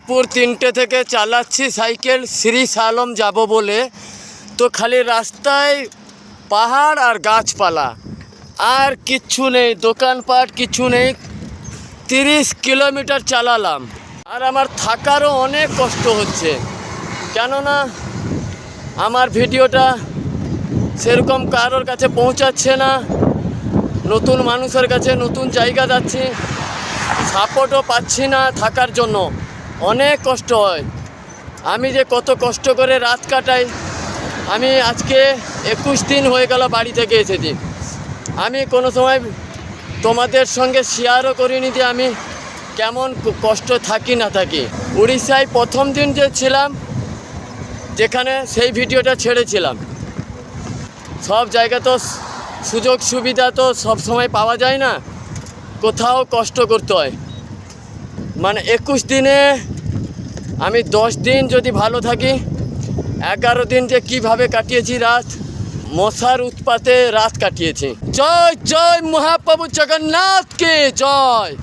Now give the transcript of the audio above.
দুপুর 3টে থেকে চালাচ্ছি সাইকেল শ্রী সালম যাব বলে, তো খালি রাস্তায় পাহাড় আর গাছপালা, আর কিচ্ছু নেই, দোকানপাট কিছু নেই। 30 কিলোমিটার চালালাম, আর আমার থাকারও অনেক কষ্ট হচ্ছে, কেননা আমার ভিডিওটা সেরকম কারোর কাছে পৌঁছাচ্ছে না। নতুন মানুষের কাছে নতুন জায়গা যাচ্ছি, সাপোর্টও পাচ্ছি না থাকার জন্য, অনেক কষ্ট হয়। আমি যে কত কষ্ট করে রাত কাটাই, আমি আজকে 21 দিন হয়ে গেল বাড়ি থেকে এসেছি। আমি কোনো সময় তোমাদের সঙ্গে শেয়ারও করিনি যে আমি কেমন কষ্ট থাকি না থাকি। উড়িষ্যায় প্রথম দিন যে ছিলাম, যেখানে সেই ভিডিওটা ছেড়েছিলাম। সব জায়গা তো সুযোগ সুবিধা তো সব সময় পাওয়া যায় না, কোথাও কষ্ট করতে হয়। মানে 21 দিনে আমি 10 দিন যদি ভালো থাকি, 11 দিন যে কীভাবে কাটিয়েছি রাত, মশার উৎপাতে রাত কাটিয়েছি। জয় জয় মহাপ্রভু জগন্নাথকে জয়।